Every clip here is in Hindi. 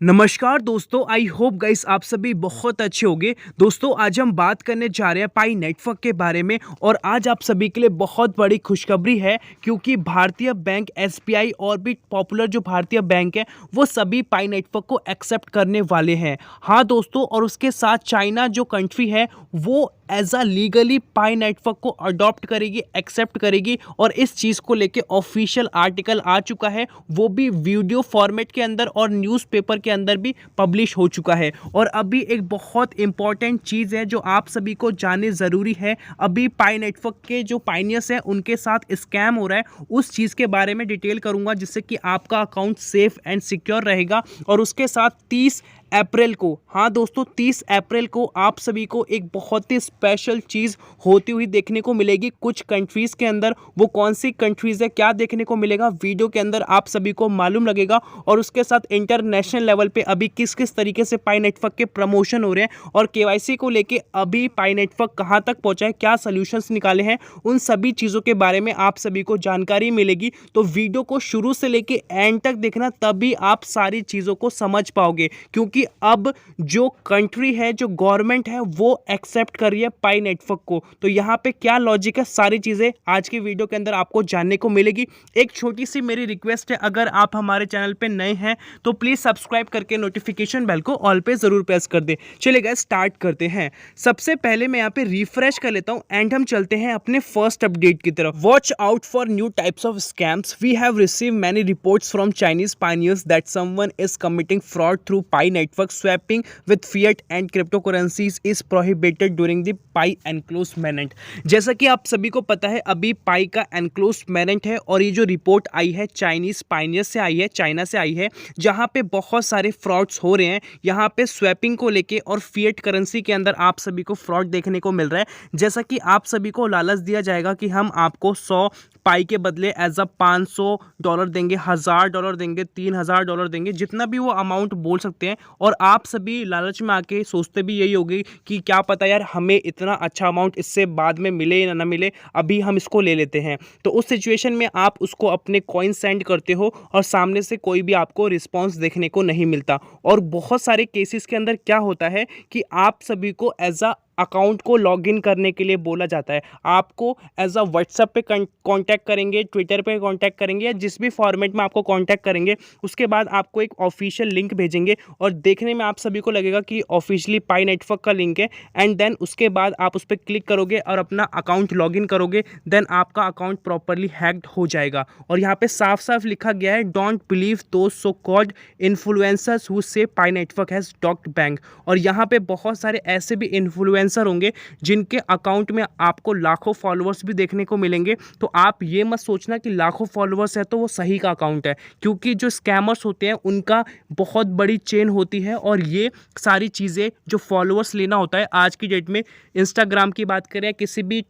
नमस्कार दोस्तों, आई होप गाइस आप सभी बहुत अच्छे होंगे। दोस्तों आज हम बात करने जा रहे हैं पाई नेटवर्क के बारे में और आज आप सभी के लिए बहुत बड़ी खुशखबरी है क्योंकि भारतीय बैंक एसबीआई और भी पॉपुलर जो भारतीय बैंक है वो सभी पाई नेटवर्क को एक्सेप्ट करने वाले हैं। हाँ दोस्तों, और उसके साथ चाइना जो कंट्री है वो as a legally Pi network को अडॉप्ट करेगी, एक्सेप्ट करेगी और इस चीज़ को लेके ऑफिशियल आर्टिकल आ चुका है, वो भी वीडियो फॉर्मेट के अंदर और न्यूज़पेपर के अंदर भी पब्लिश हो चुका है। और अभी एक बहुत इंपॉर्टेंट चीज़ है जो आप सभी को जाननी ज़रूरी है। अभी पाई नेटवर्क के जो पाइनियर्स हैं उनके साथ स्कैम हो रहा है, उस चीज़ के बारे में डिटेल करूंगा जिससे कि आपका अकाउंट सेफ एंड सिक्योर रहेगा। और उसके साथ 30 अप्रैल को, हाँ दोस्तों 30 अप्रैल को आप सभी को एक बहुत ही स्पेशल चीज़ होती हुई देखने को मिलेगी कुछ कंट्रीज़ के अंदर। वो कौन सी कंट्रीज़ है, क्या देखने को मिलेगा, वीडियो के अंदर आप सभी को मालूम लगेगा। और उसके साथ इंटरनेशनल लेवल पे अभी किस किस तरीके से पाई नेटवर्क के प्रमोशन हो रहे हैं और केवाईसी को लेके अभी पाई नेटवर्क कहाँ तक पहुँचा है, क्या सोल्यूशंस निकाले हैं, उन सभी चीज़ों के बारे में आप सभी को जानकारी मिलेगी। तो वीडियो को शुरू से लेके एंड तक देखना, तभी आप सारी चीज़ों को समझ पाओगे क्योंकि अब जो कंट्री है, जो गवर्नमेंट है वो एक्सेप्ट कर रही है पाई नेटवर्क को। तो यहाँ पे क्या लॉजिक है, सारी चीज़ें आज की वीडियो के अंदर आपको जानने को मिलेगी। एक छोटी सी मेरी रिक्वेस्ट है, अगर आप हमारे चैनल पे नए हैं तो प्लीज़ सब्सक्राइब करके नोटिफिकेशन बेल को ऑल पे ज़रूर प्रेस कर दें। चलिए गाइस स्टार्ट करते हैं। सबसे पहले मैं यहाँ पे रिफ्रेश कर लेता हूँ एंड हम चलते हैं अपने फर्स्ट अपडेट की तरफ। Watch out for new types of scams. We have receive many reports from Chinese pioneers that someone is committing fraud through Pi network swapping with fiat and cryptocurrencies is prohibited during the Pi enclosement. जैसा कि आप सभी को पता है अभी पाई का एनक्लोजमेंट है और ये जो रिपोर्ट आई है चाइनीज पायनियर्स से आई है, चाइना से आई है, जहां पे बहुत सारे फ्रॉड्स हो रहे हैं। यहाँ पे स्वैपिंग को लेके और फिएट करेंसी के अंदर आप सभी को फ्रॉड देखने को मिल रहा है। जैसा कि आप सभी को लालच दिया जाएगा कि हम आपको 100 पाई के बदले एज अ $500 देंगे, $1000 देंगे, $3000 देंगे, जितना भी वो अमाउंट बोल सकते हैं। और आप सभी लालच में आके सोचते भी यही होगी कि क्या पता यार हमें इतना अच्छा अमाउंट इससे बाद में मिले या ना मिले, अभी हम इसको ले लेते हैं। तो उस सिचुएशन में आप उसको अपने कॉइन सेंड करते हो और सामने से कोई भी आपको रिस्पॉन्स देखने को नहीं मिलता। और बहुत सारे केसेस के अंदर क्या होता है कि आप सभी को एज अ अकाउंट को लॉगिन करने के लिए बोला जाता है। आपको एज अ व्हाट्सएप पे कांटेक्ट करेंगे, ट्विटर पे कांटेक्ट करेंगे या जिस भी फॉर्मेट में आपको कांटेक्ट करेंगे, उसके बाद आपको एक ऑफिशियल लिंक भेजेंगे और देखने में आप सभी को लगेगा कि ऑफिशियली पाई नेटवर्क का लिंक है। एंड देन उसके बाद आप उस पर क्लिक करोगे और अपना अकाउंट लॉगिन करोगे, देन आपका अकाउंट प्रॉपरली हैक्ड हो जाएगा। और यहाँ पे साफ साफ लिखा गया है, don't believe those so called influencers who से पाई नेटवर्क हैज डॉक्ड बैंक। और यहाँ पे बहुत सारे ऐसे भी इन्फ्लुएंसर होंगे जिनके अकाउंट में आपको लाखों फॉलोअर्स भी देखने को मिलेंगे। तो आप ये मत सोचना कि लाखों फॉलोअर्स है तो वो सही का अकाउंट है, क्योंकि जो स्कैमर्स होते हैं उनका बहुत बड़ी चेन होती है। और ये सारी चीज़ें जो फॉलोअर्स लेना होता है आज की डेट में, इंस्टाग्राम की बात करें, किसी भी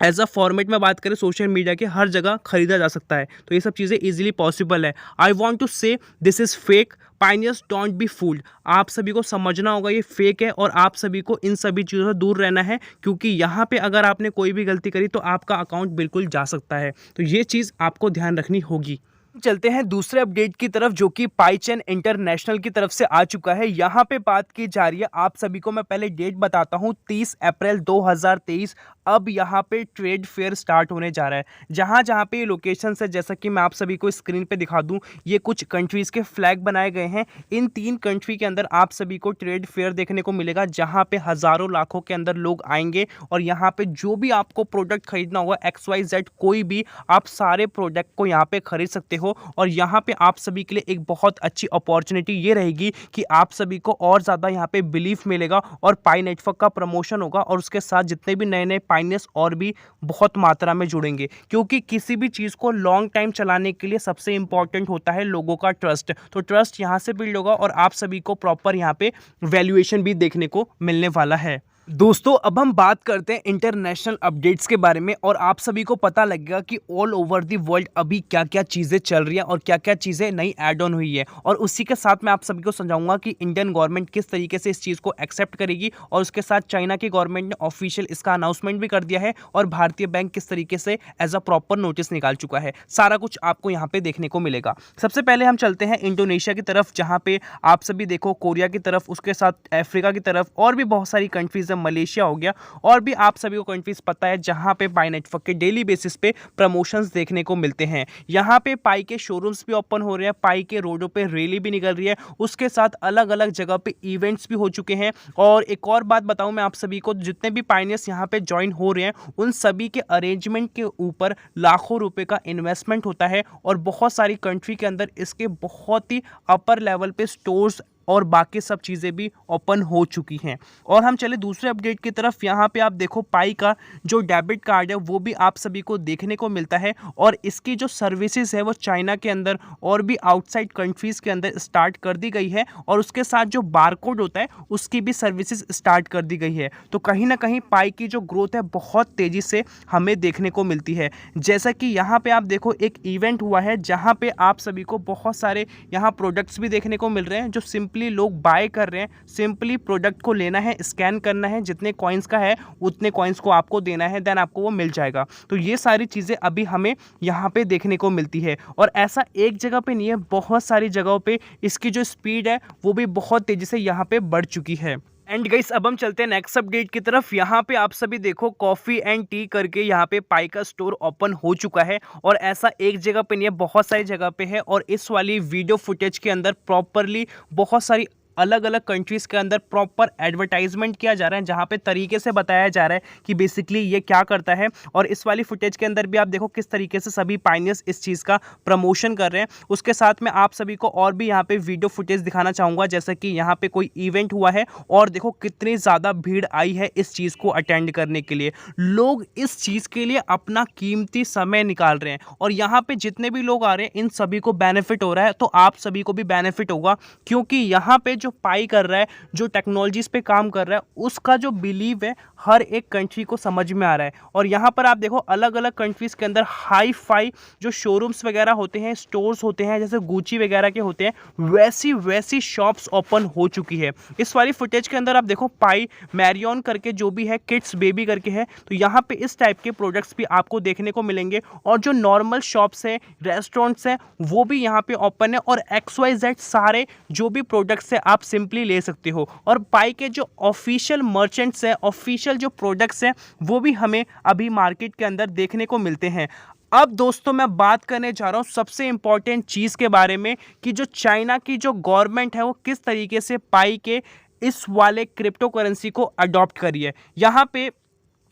एज अ फॉर्मेट में बात करें, सोशल मीडिया के हर जगह खरीदा जा सकता है। तो ये सब चीज़ें इजीली पॉसिबल है। आई वांट टू से this is fake, pioneers don't be fooled. आप सभी को समझना होगा ये फेक है और आप सभी को इन सभी चीज़ों से दूर रहना है, क्योंकि यहाँ पे अगर आपने कोई भी गलती करी तो आपका अकाउंट बिल्कुल जा सकता है। तो ये चीज़ आपको ध्यान रखनी होगी। चलते हैं दूसरे अपडेट की तरफ जो कि पाईचेन इंटरनेशनल की तरफ से आ चुका है। यहाँ पे बात की जा रही है, आप सभी को मैं पहले डेट बताता हूँ, 30 अप्रैल 2023 अब यहाँ पे ट्रेड फेयर स्टार्ट होने जा रहा है। जहाँ जहाँ पे ये लोकेशन है, जैसा कि मैं आप सभी को स्क्रीन पे दिखा दूँ, ये कुछ कंट्रीज़ के फ्लैग बनाए गए हैं। इन 3 कंट्री के अंदर आप सभी को ट्रेड फेयर देखने को मिलेगा, जहाँ पे हज़ारों लाखों के अंदर लोग आएंगे और यहाँ पे जो भी आपको प्रोडक्ट खरीदना होगा, XYZ कोई भी, आप सारे प्रोडक्ट को यहाँ पे खरीद सकते हो। और यहाँ पे आप सभी के लिए एक बहुत अच्छी अपॉर्चुनिटी ये रहेगी कि आप सभी को और ज़्यादा यहाँ पे बिलीफ मिलेगा और पाई नेटवर्क का प्रमोशन होगा। और उसके साथ जितने भी नए नए पाइनियर्स और भी बहुत मात्रा में जुड़ेंगे, क्योंकि किसी भी चीज़ को लॉन्ग टाइम चलाने के लिए सबसे इंपॉर्टेंट होता है लोगों का ट्रस्ट। तो ट्रस्ट यहाँ से बिल्ड होगा और आप सभी को प्रॉपर यहाँ पे वैल्यूएशन भी देखने को मिलने वाला है। दोस्तों अब हम बात करते हैं इंटरनेशनल अपडेट्स के बारे में और आप सभी को पता लगेगा कि ऑल ओवर दी वर्ल्ड अभी क्या क्या चीज़ें चल रही हैं और क्या क्या चीज़ें नई ऐड ऑन हुई है। और उसी के साथ मैं आप सभी को समझाऊंगा कि इंडियन गवर्नमेंट किस तरीके से इस चीज़ को एक्सेप्ट करेगी और उसके साथ चाइना की गवर्नमेंट ने ऑफिशियल इसका अनाउंसमेंट भी कर दिया है और भारतीय बैंक किस तरीके से एज अ प्रॉपर नोटिस निकाल चुका है। सारा कुछ आपको यहाँ पे देखने को मिलेगा। सबसे पहले हम चलते हैं इंडोनेशिया की तरफ, जहाँ पे आप सभी देखो कोरिया की तरफ, उसके साथ अफ्रीका की तरफ और भी बहुत सारी कंट्रीज है, मलेशिया हो गया और भी आप सभी को कंट्रीज पता है जहां पे पाई नेटवर्क के डेली बेसिस पे प्रमोशंस देखने को मिलते हैं। यहां पे पाई के शोरूम्स भी ओपन हो रहे हैं, पाई के रोडों पे रैली भी निकल रही है, उसके साथ अलग अलग जगह पे इवेंट्स भी हो चुके हैं। और एक और बात बताऊं मैं आप सभी को, जितने भी पाइनियर्स यहां पे ज्वाइन हो रहे हैं उन सभी के अरेंजमेंट के ऊपर लाखों रुपए का इन्वेस्टमेंट होता है और बहुत सारी कंट्री के अंदर इसके बहुत ही अपर लेवल पे स्टोर्स और बाकी सब चीज़ें भी ओपन हो चुकी हैं। और हम चले दूसरे अपडेट की तरफ। यहाँ पे आप देखो पाई का जो डेबिट कार्ड है वो भी आप सभी को देखने को मिलता है और इसकी जो सर्विसेज है वो चाइना के अंदर और भी आउटसाइड कंट्रीज़ के अंदर स्टार्ट कर दी गई है और उसके साथ जो बारकोड होता है उसकी भी सर्विसेज स्टार्ट कर दी गई है। तो कहीं ना कहीं पाई की जो ग्रोथ है बहुत तेज़ी से हमें देखने को मिलती है। जैसा कि यहाँ पे आप देखो एक इवेंट हुआ है जहाँ पे आप सभी को बहुत सारे यहाँ प्रोडक्ट्स भी देखने को मिल रहे हैं जो सिंपली लोग बाय कर रहे हैं। सिंपली प्रोडक्ट को लेना है, स्कैन करना है, जितने कॉइन्स का है उतने कॉइन्स को आपको देना है, देन आपको वो मिल जाएगा। तो ये सारी चीज़ें अभी हमें यहाँ पे देखने को मिलती है और ऐसा एक जगह पे नहीं है, बहुत सारी जगहों पे इसकी जो स्पीड है वो भी बहुत तेज़ी से यहाँ पे बढ़ चुकी है। एंड गाइस अब हम चलते हैं नेक्स्ट अपडेट की तरफ। यहाँ पे आप सभी देखो कॉफ़ी एंड टी करके यहाँ पे पाई का स्टोर ओपन हो चुका है और ऐसा एक जगह पे नहीं है, बहुत सारी जगह पे है। और इस वाली वीडियो फुटेज के अंदर प्रॉपरली बहुत सारी अलग अलग कंट्रीज़ के अंदर प्रॉपर एडवर्टाइजमेंट किया जा रहा है, जहाँ पे तरीके से बताया जा रहा है कि बेसिकली ये क्या करता है। और इस वाली फुटेज के अंदर भी आप देखो किस तरीके से सभी पाइनियर्स इस चीज़ का प्रमोशन कर रहे हैं। उसके साथ में आप सभी को और भी यहाँ पे वीडियो फुटेज दिखाना चाहूँगा, जैसा कि यहाँ पे कोई इवेंट हुआ है और देखो कितनी ज़्यादा भीड़ आई है इस चीज़ को अटेंड करने के लिए। लोग इस चीज़ के लिए अपना कीमती समय निकाल रहे हैं और यहाँ पे जितने भी लोग आ रहे हैं इन सभी को बेनिफिट हो रहा है, तो आप सभी को भी बेनिफिट होगा, क्योंकि यहाँ पे जो पाई कर रहा है, जो टेक्नोलॉजीज पे काम कर रहा है, उसका जो बिलीव है हर एक कंट्री को समझ में आ रहा है। और यहाँ पर आप देखो अलग अलग कंट्रीज के अंदर हाई फाई जो शोरूम्स वगैरह होते हैं, स्टोर्स होते हैं, जैसे गुची वगैरह के होते हैं, वैसी वैसी शॉप्स ओपन हो चुकी है। इस वाली फुटेज के अंदर आप देखो पाई मैरियन करके जो भी है, किड्स बेबी करके है, तो यहाँ पे इस टाइप के प्रोडक्ट्स भी आपको देखने को मिलेंगे। और जो नॉर्मल शॉप्स है, रेस्टोरेंट्स हैं, वो भी यहाँ पे ओपन है और XYZ सारे जो भी प्रोडक्ट्स है आप सिंपली ले सकते हो। और पाई के जो ऑफिशियल मर्चेंट्स हैं, ऑफिशियल जो प्रोडक्ट्स हैं, वो भी हमें अभी मार्केट के अंदर देखने को मिलते हैं। अब दोस्तों मैं बात करने जा रहा हूँ सबसे इंपॉर्टेंट चीज़ के बारे में कि जो चाइना की जो गवर्नमेंट है वो किस तरीके से पाई के इस वाले क्रिप्टो करेंसी को अडॉप्ट करी है। यहाँ पे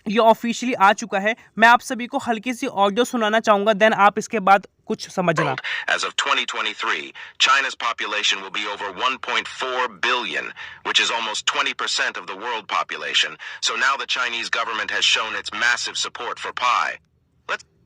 ये ऑफिशियली आ चुका है। मैं आप सभी को हल्की सी ऑडियो सुनाना चाहूँगा, देन आप इसके बाद कुछ समझना। As of 2023, China's population will be over 1.4 billion, which is almost 20% of the world population. So now the Chinese government has shown its massive support for Pi.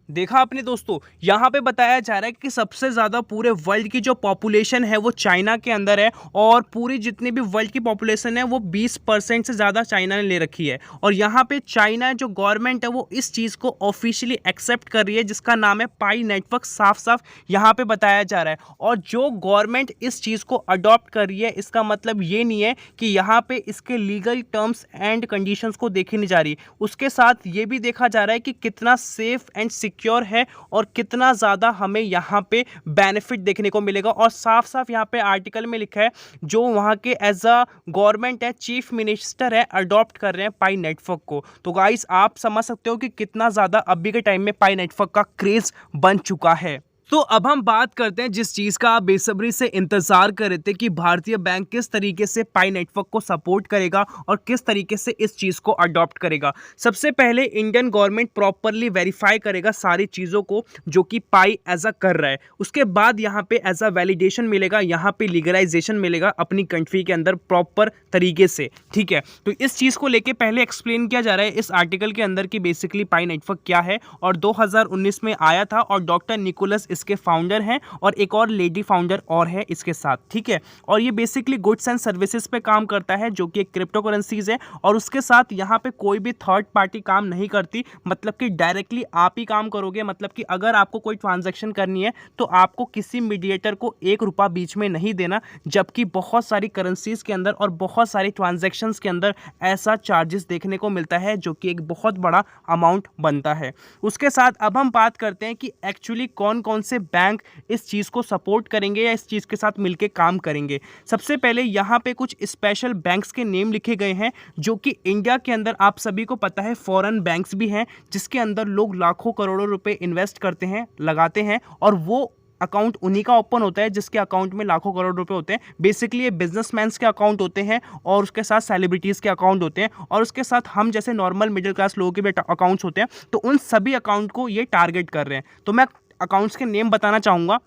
देखा आपने दोस्तों, यहाँ पे बताया जा रहा है कि सबसे ज़्यादा पूरे वर्ल्ड की जो पॉपुलेशन है वो चाइना के अंदर है और पूरी जितनी भी वर्ल्ड की पॉपुलेशन है वो 20% से ज़्यादा चाइना ने ले रखी है। और यहाँ पे चाइना जो गवर्नमेंट है वो इस चीज़ को ऑफिशियली एक्सेप्ट कर रही है, जिसका नाम है पाई नेटवर्क। साफ साफ यहाँ पे बताया जा रहा है। और जो गवर्नमेंट इस चीज़ को अडॉप्ट कर रही है, इसका मतलब ये नहीं है कि यहाँ पे इसके लीगल टर्म्स एंड कंडीशंस को देखी नहीं जा रही, उसके साथ ये भी देखा जा रहा है कि कितना सेफ एंड सिक्योर है और कितना ज़्यादा हमें यहाँ पे बेनिफिट देखने को मिलेगा। और साफ साफ यहाँ पे आर्टिकल में लिखा है जो वहाँ के एज अ गवर्नमेंट है, चीफ मिनिस्टर है, अडॉप्ट कर रहे हैं पाई नेटवर्क को। तो गाइस आप समझ सकते हो कि कितना ज़्यादा अभी के टाइम में पाई नेटवर्क का क्रेज़ बन चुका है। तो अब हम बात करते हैं जिस चीज़ का आप बेसब्री से इंतज़ार कर रहे थे कि भारतीय बैंक किस तरीके से पाई नेटवर्क को सपोर्ट करेगा और किस तरीके से इस चीज़ को अडॉप्ट करेगा। सबसे पहले इंडियन गवर्नमेंट प्रॉपरली वेरीफाई करेगा सारी चीज़ों को जो कि पाई एज अ कर रहा है। उसके बाद यहाँ पे एज अ वैलिडेशन मिलेगा, यहाँ पे लीगलाइजेशन मिलेगा अपनी कंट्री के अंदर प्रॉपर तरीके से। ठीक है, तो इस चीज़ को लेके पहले एक्सप्लेन किया जा रहा है इस आर्टिकल के अंदर कि बेसिकली पाई नेटवर्क क्या है। और 2019 में आया था और डॉक्टर निकोलस इसके फाउंडर हैं और एक और लेडी फाउंडर और है इसके साथ, ठीक है। और ये बेसिकली गुड्स एंड सर्विसेज पे काम करता है जो कि एक क्रिप्टो करेंसीज है, और उसके साथ यहाँ पे कोई भी थर्ड पार्टी काम नहीं करती, मतलब कि डायरेक्टली आप ही काम करोगे। मतलब कि अगर आपको कोई ट्रांजैक्शन करनी है तो आपको किसी मीडिएटर को ₹1 बीच में नहीं देना, जबकि बहुत सारी करेंसीज के अंदर और बहुत सारी ट्रांजैक्शंस के अंदर ऐसा चार्जेस देखने को मिलता है जो कि एक बहुत बड़ा अमाउंट बनता है। उसके साथ अब हम बात करते हैं कि एक्चुअली कौन कौन से बैंक इस चीज़ को सपोर्ट करेंगे या इस चीज़ के साथ मिलके काम करेंगे। सबसे पहले यहाँ पे कुछ स्पेशल बैंक्स के नेम लिखे गए हैं जो कि इंडिया के अंदर आप सभी को पता है फॉरेन बैंक्स भी हैं, जिसके अंदर लोग लाखों करोड़ों रुपए इन्वेस्ट करते हैं, लगाते हैं, और वो अकाउंट उन्हीं का ओपन होता है जिसके अकाउंट में लाखों करोड़ रुपए होते हैं। बेसिकली ये बिजनेसमैन्स के अकाउंट होते हैं और उसके साथ सेलिब्रिटीज़ के अकाउंट होते हैं, और उसके साथ हम जैसे नॉर्मल मिडिल क्लास लोगों के भी अकाउंट्स होते हैं। तो उन सभी अकाउंट को ये टारगेट कर रहे हैं। तो मैं अकाउंट्स के नेम बताना चाहूँगा।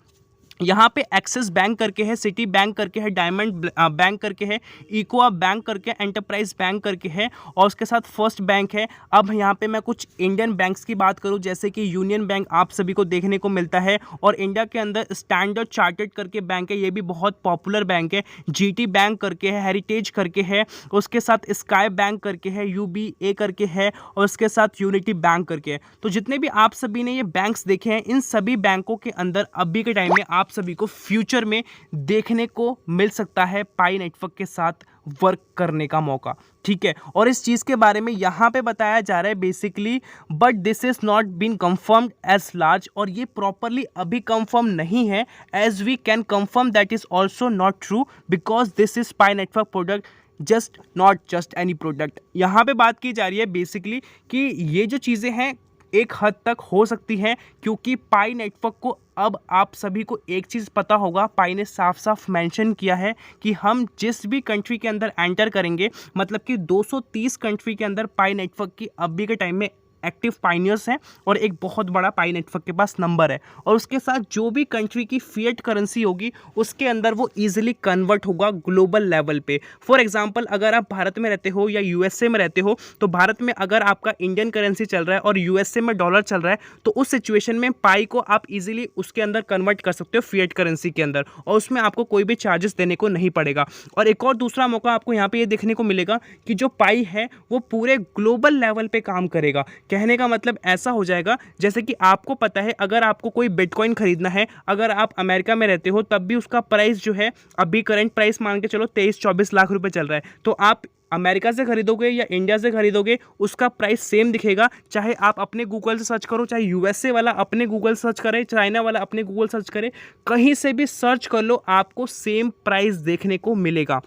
यहाँ पे एक्सिस बैंक करके है, सिटी बैंक करके है, डायमंड बैंक करके है, इकोआ बैंक करके, एंटरप्राइज बैंक करके है, और उसके साथ फर्स्ट बैंक है। अब यहाँ पे मैं कुछ इंडियन बैंक्स की बात करूँ, जैसे कि यूनियन बैंक आप सभी को देखने को मिलता है, और इंडिया के अंदर स्टैंडर्ड चार्टर्ड करके बैंक है, ये भी बहुत पॉपुलर बैंक है। जीटी बैंक करके है, हेरिटेज करके है, उसके साथ स्काई बैंक करके है, यूबीए करके है, और उसके साथ यूनिटी बैंक करके है। तो जितने भी आप सभी ने ये बैंक्स देखे हैं, इन सभी बैंकों के अंदर अभी के टाइम में आप सभी को फ्यूचर में देखने को मिल सकता है पाई नेटवर्क के साथ वर्क करने का मौका, ठीक है। और इस चीज़ के बारे में यहाँ पे बताया जा रहा है basically, but this is not been confirmed as large, और ये प्रॉपरली अभी कंफर्म नहीं है। As we can confirm that is also not true because this is Pi network product, just not just any product. यहाँ पे बात की जा रही है बेसिकली कि ये जो चीज़ें हैं एक हद तक हो सकती हैं, क्योंकि पाई नेटवर्क को अब आप सभी को एक चीज़ पता होगा, पाई ने साफ साफ मेंशन किया है कि हम जिस भी कंट्री के अंदर एंटर करेंगे, मतलब कि 230 कंट्री के अंदर पाई नेटवर्क की अभी के टाइम में एक्टिव पाइनियर्स हैं, और एक बहुत बड़ा पाई नेटवर्क के पास नंबर है। और उसके साथ जो भी कंट्री की फिएट करेंसी होगी उसके अंदर वो इजीली कन्वर्ट होगा ग्लोबल लेवल पे। फॉर एग्जांपल, अगर आप भारत में रहते हो या यूएसए में रहते हो, तो भारत में अगर आपका इंडियन करेंसी चल रहा है और यूएसए में डॉलर चल रहा है, तो उस सिचुएशन में पाई को आप इजीली उसके अंदर कन्वर्ट कर सकते हो फिएट करेंसी के अंदर, और उसमें आपको कोई भी चार्जेस देने को नहीं पड़ेगा। और एक और दूसरा मौका आपको यहाँ पे ये देखने को मिलेगा कि जो पाई है वो पूरे ग्लोबल लेवल पे काम करेगा। कहने का मतलब ऐसा हो जाएगा जैसे कि आपको पता है, अगर आपको कोई बिटकॉइन खरीदना है, अगर आप अमेरिका में रहते हो तब भी उसका प्राइस जो है अभी करंट प्राइस मान के चलो 23-24 लाख रुपए चल रहा है, तो आप अमेरिका से खरीदोगे या इंडिया से खरीदोगे उसका प्राइस सेम दिखेगा। चाहे आप अपने गूगल से सर्च करो, चाहे यूएसए वाला अपने गूगल सर्च करे, चाइना वाला अपने गूगल सर्च करे, कहीं से भी सर्च कर लो आपको सेम प्राइस देखने को मिलेगा,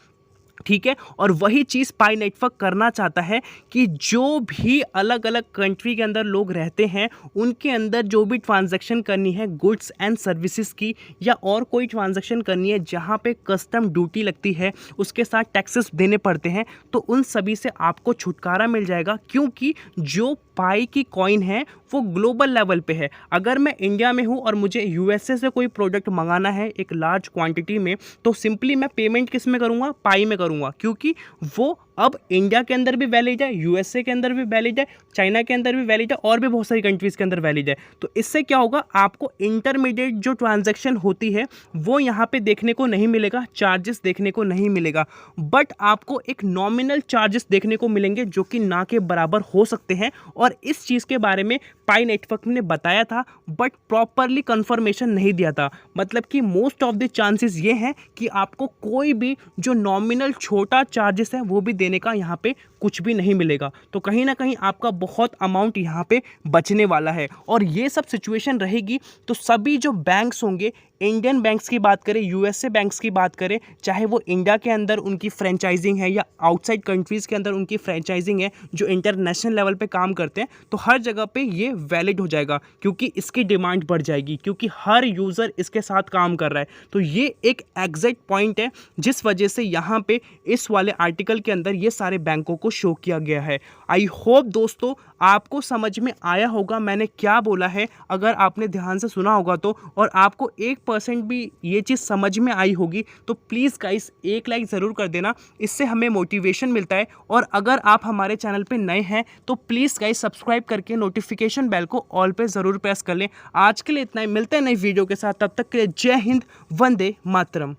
ठीक है। और वही चीज़ पाई नेटवर्क करना चाहता है कि जो भी अलग अलग कंट्री के अंदर लोग रहते हैं उनके अंदर जो भी ट्रांजैक्शन करनी है गुड्स एंड सर्विसेज की, या और कोई ट्रांजैक्शन करनी है जहाँ पे कस्टम ड्यूटी लगती है, उसके साथ टैक्सेस देने पड़ते हैं, तो उन सभी से आपको छुटकारा मिल जाएगा, क्योंकि जो पाई की कॉइन है वो ग्लोबल लेवल पे है। अगर मैं इंडिया में हूँ और मुझे यूएसए से कोई प्रोडक्ट मंगाना है एक लार्ज क्वांटिटी में, तो सिंपली मैं पेमेंट किस में करूँगा, पाई में करूँगा, क्योंकि वो अब इंडिया के अंदर भी वैलिड है, यूएसए के अंदर भी वैलिड है, चाइना के अंदर भी वैलिड है, और भी बहुत सारी कंट्रीज़ के अंदर वैलिड है। तो इससे क्या होगा, आपको इंटरमीडिएट जो ट्रांजैक्शन होती है वो यहाँ पे देखने को नहीं मिलेगा, चार्जेस देखने को नहीं मिलेगा, बट आपको एक नॉमिनल चार्जेस देखने को मिलेंगे जो कि ना के बराबर हो सकते हैं। और इस चीज़ के बारे में पाई नेटवर्क ने बताया था, बट प्रॉपरली कंफर्मेशन नहीं दिया था। मतलब कि मोस्ट ऑफ द चांसेस ये हैं कि आपको कोई भी जो नॉमिनल छोटा चार्जेस है वो भी देने का यहाँ पे कुछ भी नहीं मिलेगा। तो कहीं ना कहीं आपका बहुत अमाउंट यहाँ पे बचने वाला है। और ये सब सिचुएशन रहेगी तो सभी जो बैंक्स होंगे, इंडियन बैंक्स की बात करें, यूएसए बैंक्स की बात करें, चाहे वो इंडिया के अंदर उनकी फ्रेंचाइजिंग है या आउटसाइड कंट्रीज़ के अंदर उनकी फ्रेंचाइजिंग है जो इंटरनेशनल लेवल पे काम करते हैं, तो हर जगह पे ये वैलिड हो जाएगा, क्योंकि इसकी डिमांड बढ़ जाएगी, क्योंकि हर यूज़र इसके साथ काम कर रहा है। तो ये एक एग्जैक्ट पॉइंट है जिस वजह से यहाँ पे इस वाले आर्टिकल के अंदर ये सारे बैंकों को शो किया गया है। आई होप दोस्तों आपको समझ में आया होगा मैंने क्या बोला है, अगर आपने ध्यान से सुना होगा तो, और आपको एक 1% भी ये चीज़ समझ में आई होगी तो प्लीज़ गाइस एक लाइक ज़रूर कर देना, इससे हमें मोटिवेशन मिलता है। और अगर आप हमारे चैनल पे नए हैं तो प्लीज़ गाइस सब्सक्राइब करके नोटिफिकेशन बेल को ऑल पे ज़रूर प्रेस कर लें। आज के लिए इतना ही, मिलते हैं नई वीडियो के साथ, तब तक के लिए जय हिंद, वंदे मातरम।